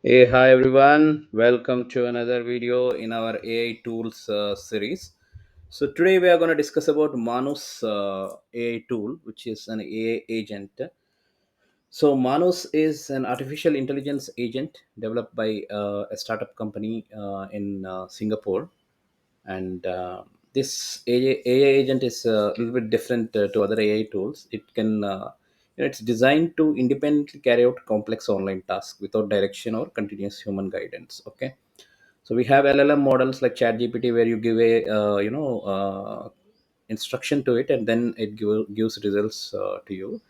Hey, hi everyone. Welcome to another video in our AI tools series. So today we are going to discuss about Manus AI tool, which is an AI agent. So Manus is an artificial intelligence agent developed by a startup company in Singapore, and this AI agent is a little bit different to other AI tools. It's designed to independently carry out complex online tasks without direction or continuous human guidance. Okay, so we have LLM models like ChatGPT, where you give a instruction to it, and then gives results to you.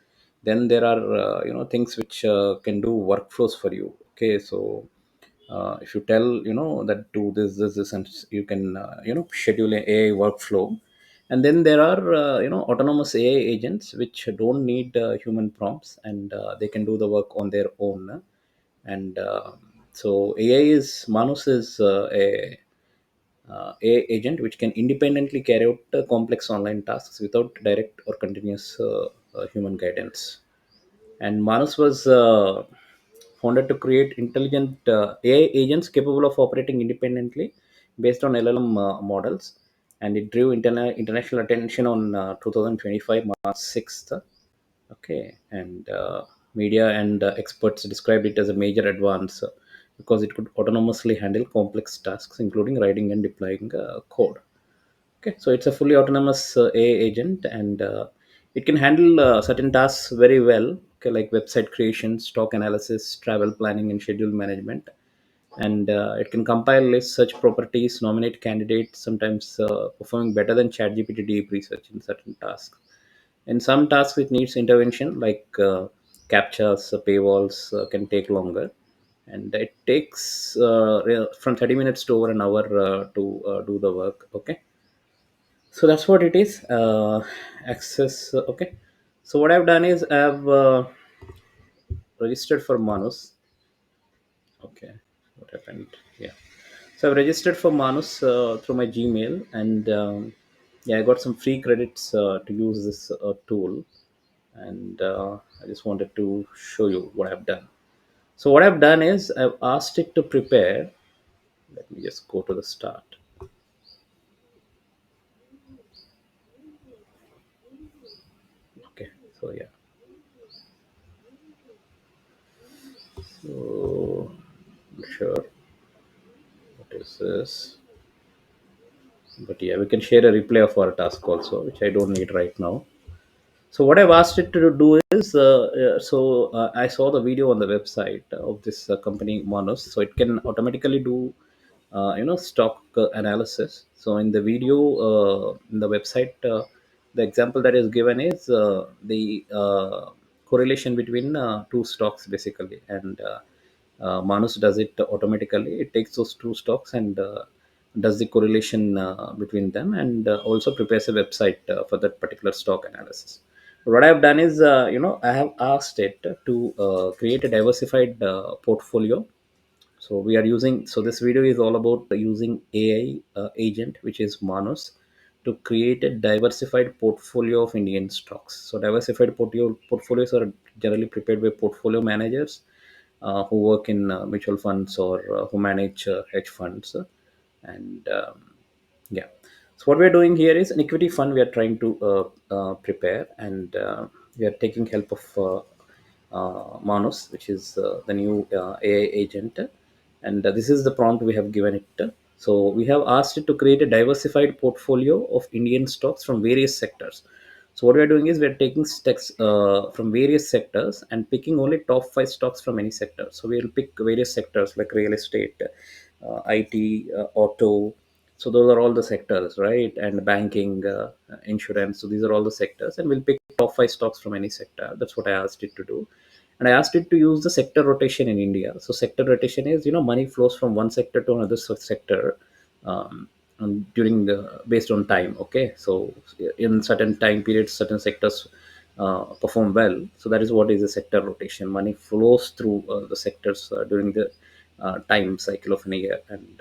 Then there are things which can do workflows for you. Okay, so if you tell that do this, and you can schedule an AI workflow. And then there are autonomous AI agents which don't need human prompts, and they can do the work on their own. And so AI is Manus is AI agent which can independently carry out complex online tasks without direct or continuous human guidance. And Manus was founded to create intelligent AI agents capable of operating independently based on LLM models. And it drew international attention on 2025 March 6th. Okay, and media and experts described it as a major advance because it could autonomously handle complex tasks, including writing and deploying code. Okay, so it's a fully autonomous AI agent, and it can handle certain tasks very well, okay, like website creation, stock analysis, travel planning, and schedule management. And it can compile lists, search properties, nominate candidates, sometimes performing better than ChatGPT deep research in certain tasks. In some tasks, it needs intervention, like captchas, paywalls can take longer, and it takes from 30 minutes to over an hour to do the work. Okay, so that's what it is. Access. Okay, so what I've done is I've registered for Manus. Okay, what happened? Yeah, so I've registered for Manus through my Gmail, and yeah, I got some free credits to use this tool, and I just wanted to show you what I've done. So what I've done is I've asked it to prepare. Let me just go to the start. Okay, so yeah, so sure, what is this? But yeah, we can share a replay of our task also, which I don't need right now. So what I've asked it to do is I saw the video on the website of this company Manus. So it can automatically do stock analysis. So in the video, in the website, the example that is given is the correlation between two stocks basically. And Manus does it automatically. It takes those two stocks and does the correlation between them, and also prepares a website for that particular stock analysis. What I've done is, I have asked it to create a diversified portfolio. So we are using, so this video is all about using AI agent, which is Manus, to create a diversified portfolio of Indian stocks. So diversified portfolios are generally prepared by portfolio managers who work in mutual funds, or who manage hedge funds. And yeah, so what we're doing here is an equity fund we are trying to prepare, and we are taking help of Manus, which is the new AI agent. And this is the prompt we have given it. So we have asked it to create a diversified portfolio of Indian stocks from various sectors. So what we are doing is we are taking stocks from various sectors and picking only top five stocks from any sector. So we will pick various sectors like real estate, IT, auto. So those are all the sectors, right? And banking, insurance. So these are all the sectors, and we'll pick top five stocks from any sector. That's what I asked it to do. And I asked it to use the sector rotation in India. So sector rotation is, money flows from one sector to another sector, during the based on time. Okay, so in certain time periods, certain sectors perform well. So that is what is a sector rotation. Money flows through the sectors during the time cycle of an year. And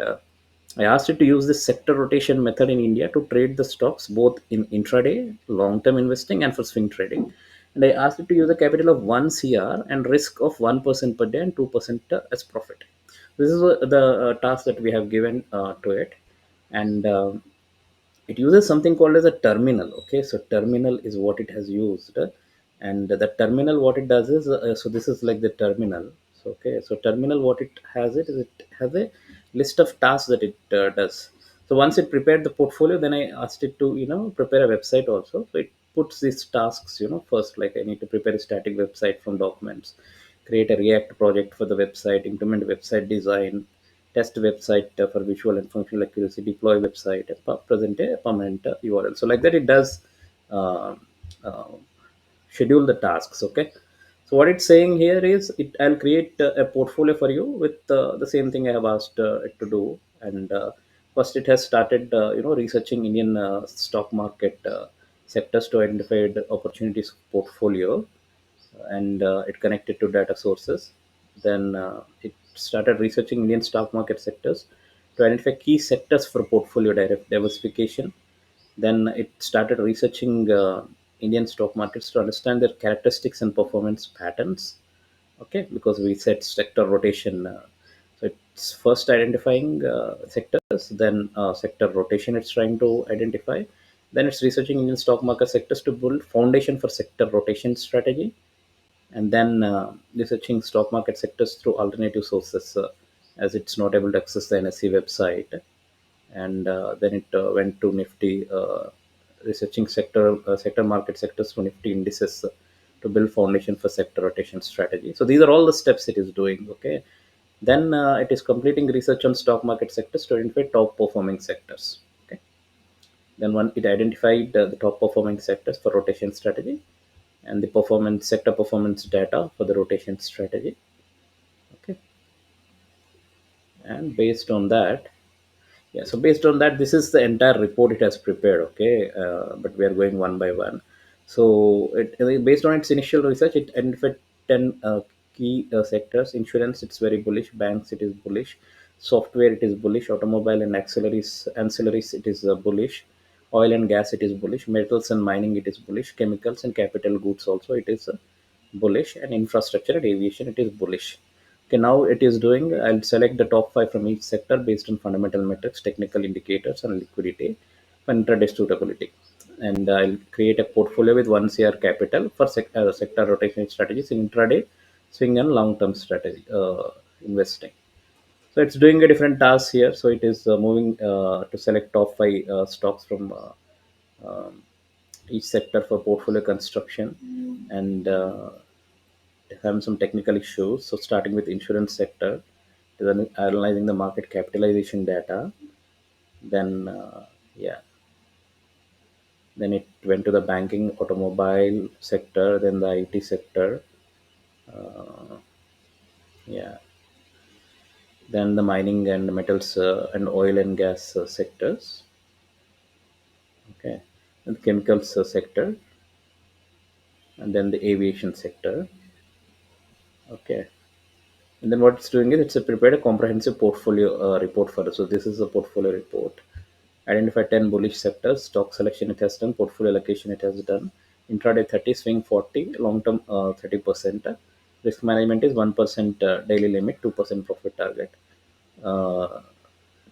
I asked it to use this sector rotation method in India to trade the stocks both in intraday, long term investing, and for swing trading. And I asked it to use a capital of 1 CR and risk of 1% per day and 2% as profit. This is the task that we have given to it. And it uses something called as a terminal. Okay, so terminal is what it has used. And the terminal, what it does is, so this is like the terminal. So okay, so terminal, what it has, it is it has a list of tasks that it does. So once it prepared the portfolio, then I asked it to prepare a website also. So it puts these tasks, first, like I need to prepare a static website from documents, create a React project for the website, implement website design, test website for visual and functional accuracy, deploy website, and present a permanent URL. So like that, it does uh, uh, schedule the tasks. Okay. So what it's saying here is, I'll create a portfolio for you with the same thing I have asked it to do. And first, it has started, researching Indian stock market sectors to identify the opportunities portfolio, and it connected to data sources. Then it started researching Indian stock market sectors to identify key sectors for portfolio diversification. Then it started researching Indian stock markets to understand their characteristics and performance patterns. Okay, because we said sector rotation. So it's first identifying sectors, then sector rotation it's trying to identify. Then it's researching Indian stock market sectors to build foundation for sector rotation strategy, and then researching stock market sectors through alternative sources, as it's not able to access the NSE website. And then it went to Nifty, researching sector market sectors to Nifty indices, to build foundation for sector rotation strategy. So these are all the steps it is doing. Okay, then it is completing research on stock market sectors to identify top performing sectors. Okay, then one it identified the top performing sectors for rotation strategy, and the performance sector performance data for the rotation strategy. Okay, and based on that, yeah, so based on that, this is the entire report it has prepared. Okay, but we are going one by one. So based on its initial research, it identified 10 key sectors. Insurance, it's very bullish. Banks, it is bullish. Software, it is bullish. Automobile and ancillaries, it is bullish. Oil and gas, it is bullish. Metals and mining, it is bullish. Chemicals and capital goods also, it is bullish. And infrastructure and aviation, it is bullish. Okay, now it is doing, I'll select the top five from each sector based on fundamental metrics, technical indicators, and liquidity for intraday suitability. And I'll create a portfolio with 1 CR capital for sector rotation strategies in intraday, swing, and long term strategy investing. So it's doing a different task here. So it is moving to select top five stocks from um, each sector for portfolio construction, and having some technical issues. So starting with insurance sector, then analyzing the market capitalization data. Then yeah, then it went to the banking, automobile sector, then the IT sector. Yeah, then the mining and metals and oil and gas sectors. Okay, and the chemicals sector, and then the aviation sector. Okay, and then what it's doing is, prepared a comprehensive portfolio report for us. So this is a portfolio report. Identify 10 bullish sectors. Stock selection it has done. Portfolio allocation it has done. Intraday 30, swing 40, long term 30%. Risk management is 1% daily limit, 2% profit target. Uh,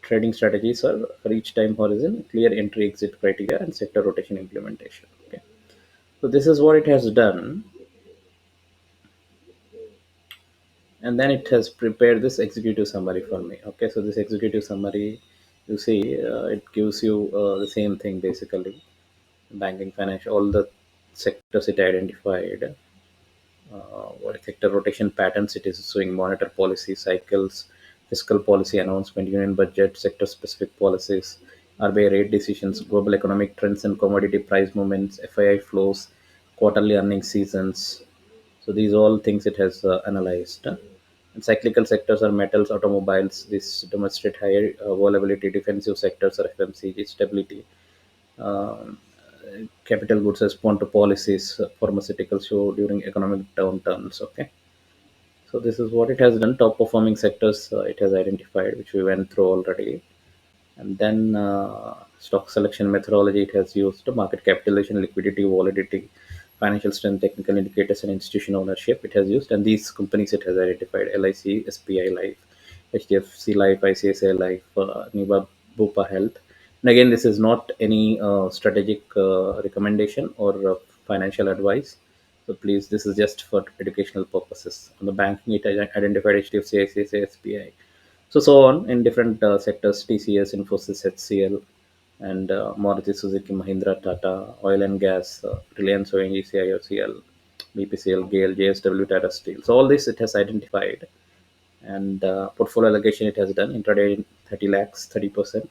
Trading strategies are for each time horizon, clear entry exit criteria, and sector rotation implementation. Okay. So this is what it has done. And then it has prepared this executive summary for me. Okay, so this executive summary, you see, it gives you the same thing basically: banking, financial, all the sectors it identified. What sector rotation patterns it is showing: monitor policy cycles, fiscal policy announcement, union budget, sector specific policies, RBI rate decisions, global economic trends and commodity price movements, FII flows, quarterly earnings seasons. So these all things it has analyzed. And cyclical sectors are metals, automobiles. This demonstrate higher volatility. Defensive sectors are FMCG, stability. Um, Capital goods respond to policies. Pharmaceuticals show during economic downturns. Okay, so this is what it has done. Top performing sectors it has identified, which we went through already. And then stock selection methodology it has used: market capitalization, liquidity, volatility, financial strength, technical indicators, and institutional ownership it has used. And these companies it has identified: LIC, SPI Life, HDFC Life, ICICI Life, Niva Bupa Health. And again, this is not any strategic recommendation or financial advice. So please, this is just for educational purposes. On the banking, it identified HDFC, ICICI, SBI. So on in different sectors: TCS, Infosys, HCL, and Maruti Suzuki, Mahindra, Tata, oil and gas, Reliance, ONGC, IOCL, BPCL, GAIL, JSW, Tata Steel. So all this it has identified, and portfolio allocation it has done intraday 30 lakhs, 30%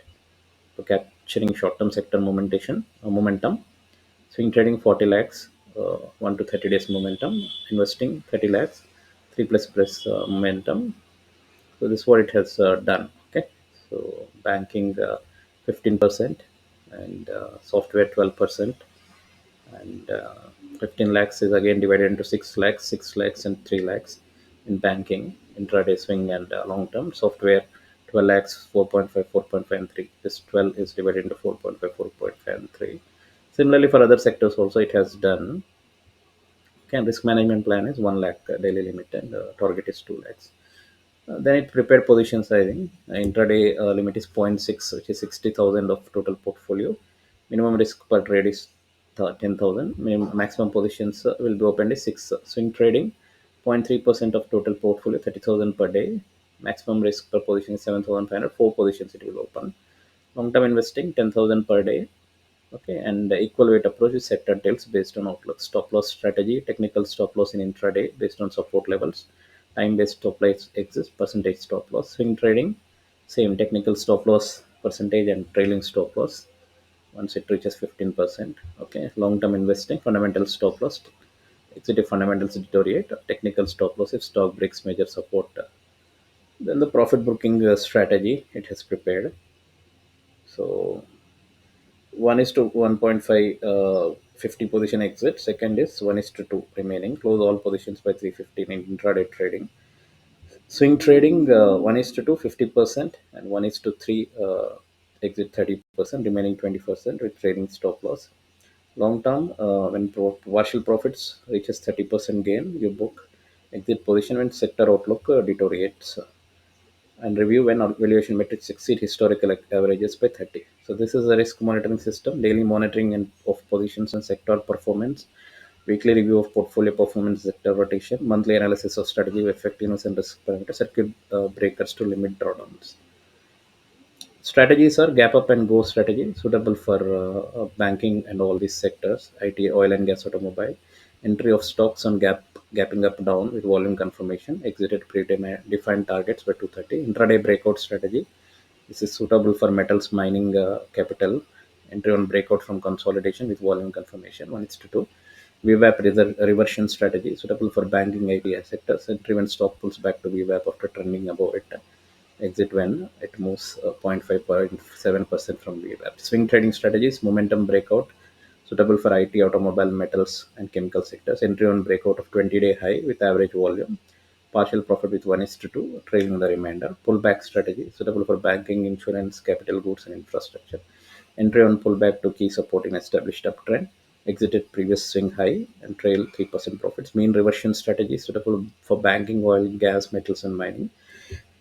for capturing short-term sector momentum. Swing trading 40 lakhs, 1 to 30 days momentum. Investing 30 lakhs, 3 plus momentum. So this is what it has done. Okay, so banking 15%, and software 12%, and 15 lakhs is again divided into 6 lakhs, 6 lakhs, and 3 lakhs in banking, intraday swing, and long term. Software 12 lakhs, 4.5, 4.5, and 3. This 12 is divided into 4.5, 4.5, and 3. Similarly, for other sectors also, it has done. Okay, risk management plan is 1 lakh daily limit, and target is 2 lakhs. Then it prepared position sizing. Intraday limit is zero point 0.6, which is 60,000 of total portfolio. Minimum risk per trade is 10,000. Maximum positions will be opened is 6. Swing trading 0.3% of total portfolio, 30,000 per day. Maximum risk per position is 7,500. 4 positions it will open. Long term investing 10,000 per day. Okay, and the equal weight approach is sector tails based on outlook. Stop loss strategy, technical stop loss in intraday based on support levels. Time based stop loss exists, percentage stop loss. Swing trading, same technical stop loss percentage and trailing stop loss once it reaches 15%. Okay, long term investing, fundamental stop loss. Exit if fundamentals deteriorate, technical stop loss if stock breaks major support. Then the profit booking strategy it has prepared. So 1 is to 1.5, 50 position exit. Second is 1 is to 2 remaining. Close all positions by 315 in intraday trading. Swing trading 1 is to 2, 50%, and 1 is to 3, exit 30%, remaining 20% with trading stop loss. Long term, when partial profits reaches 30% gain, you book exit position when sector outlook deteriorates, and review when our valuation metrics exceed historical averages by 30. So this is a risk monitoring system, daily monitoring of positions and sector performance, weekly review of portfolio performance, sector rotation, monthly analysis of strategy effectiveness and risk parameters, circuit breakers to limit drawdowns. Strategies are gap up and go strategy, suitable for banking and all these sectors: IT, oil and gas, automobile. Entry of stocks on gapping up down with volume confirmation. Exited predefined targets by 230. Intraday breakout strategy. This is suitable for metals, mining, capital. Entry on breakout from consolidation with volume confirmation. 1 is to 2. VWAP reversion strategy, suitable for banking, IT sectors. Entry when stock pulls back to VWAP after trending above it. Exit when it moves 0.5-0.7% from VWAP. Swing trading strategies, momentum breakout, suitable for IT, automobile, metals, and chemical sectors. Entry on breakout of 20-day high with average volume. Partial profit with 1 is to 2, trailing the remainder. Pullback strategy, suitable for banking, insurance, capital goods, and infrastructure. Entry on pullback to key support in established uptrend. Exited previous swing high and trail 3% profits. Mean reversion strategy, suitable for banking, oil, gas, metals, and mining.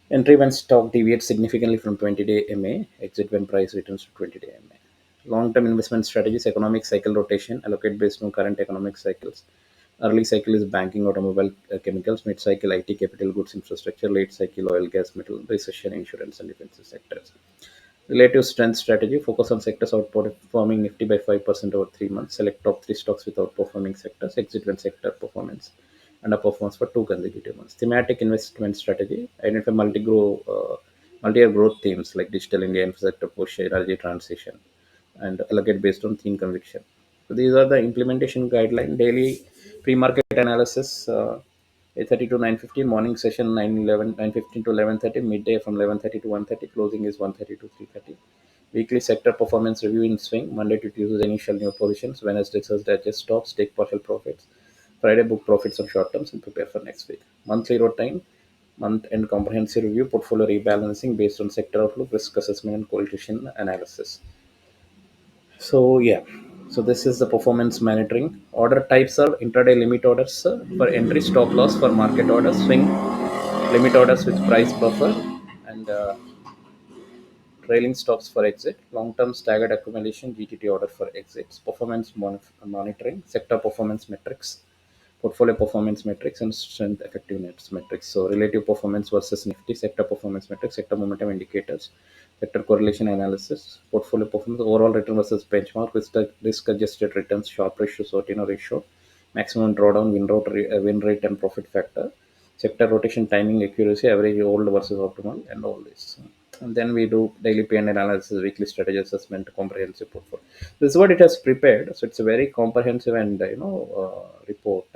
Entry when stock deviates significantly from 20-day MA. Exit when price returns to 20-day MA. Long-term investment strategies, economic cycle rotation, allocate based on current economic cycles. Early cycle is banking, automobile, chemicals. Mid cycle, IT, capital goods, infrastructure. Late cycle, oil, gas, metal, recession, insurance, and defensive sectors. Relative strength strategy, focus on sectors outperforming Nifty by 5% over 3 months. Select top 3 stocks with outperforming sectors. Exit when sector performance underperforms for 2 consecutive months. Thematic investment strategy, identify multi-year growth themes like digital India, infrastructure push, energy transition, and allocate based on theme conviction. So these are the implementation guideline. Daily pre-market analysis, 8:30 to 9:15. Morning session 9:15 to 11:30. Midday from 11:30 to 1:30. Closing is 1:30 to 3:30. Weekly sector performance review in swing. Monday to Tuesday initial new positions. Wednesday, Thursday adjust stocks, take partial profits. Friday book profits on short terms and prepare for next week. Monthly routine, month end comprehensive review, portfolio rebalancing based on sector outlook, risk assessment, and correlation analysis. So yeah, so this is the performance monitoring. Order types are intraday limit orders for entry, stop loss for market orders, swing limit orders with price buffer, and trailing stocks for exit, long-term staggered accumulation (GTT) order for exits, performance monitoring, sector performance metrics, portfolio performance metrics, and strength effectiveness metrics. So relative performance versus Nifty, sector performance metrics, sector momentum indicators, sector correlation analysis, portfolio performance, overall return versus benchmark, risk-adjusted returns, Sharpe ratio, Sortino ratio, maximum drawdown, win rate, and profit factor, sector rotation, timing, accuracy, average old versus optimal, and all this. And then we do daily P&L analysis, weekly strategy assessment, comprehensive portfolio. This is what it has prepared. So it's a very comprehensive and report.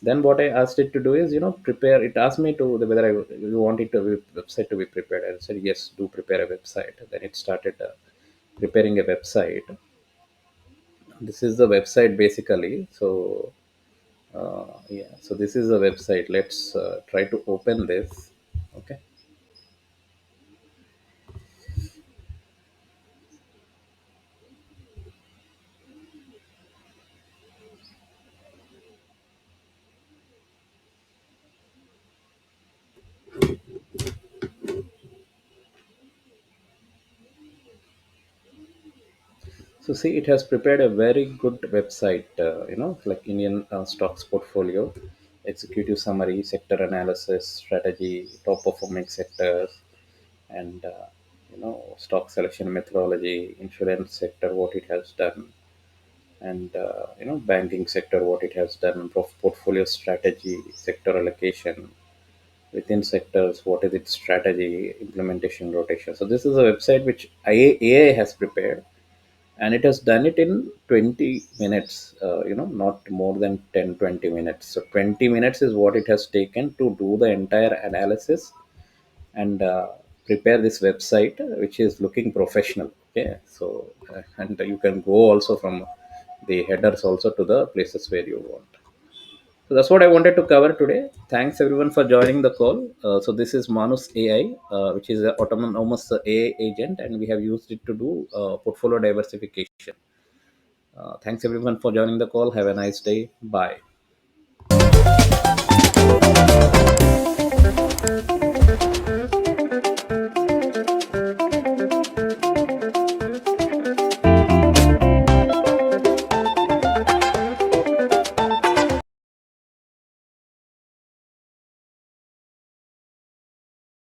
Then what I asked it to do is, prepare. It asked me to whether you want it to website to be prepared. I said yes, do prepare a website. Then it started preparing a website. This is the website basically. So yeah, so this is the website. Let's try to open this. Okay. So see, it has prepared a very good website, like Indian stocks portfolio, executive summary, sector analysis, strategy, top performing sectors, and stock selection methodology, insurance sector, what it has done, and banking sector, what it has done, portfolio strategy, sector allocation within sectors, what is its strategy, implementation, rotation. So this is a website which AI has prepared, and it has done it in 20 minutes, not more than 10-20 minutes. So 20 minutes is what it has taken to do the entire analysis and prepare this website, which is looking professional. Okay, so and you can go also from the headers also to the places where you want. So that's what I wanted to cover today. Thanks everyone for joining the call. So this is Manus AI, which is an autonomous AI agent, and we have used it to do portfolio diversification. Thanks everyone for joining the call. Have a nice day. Bye.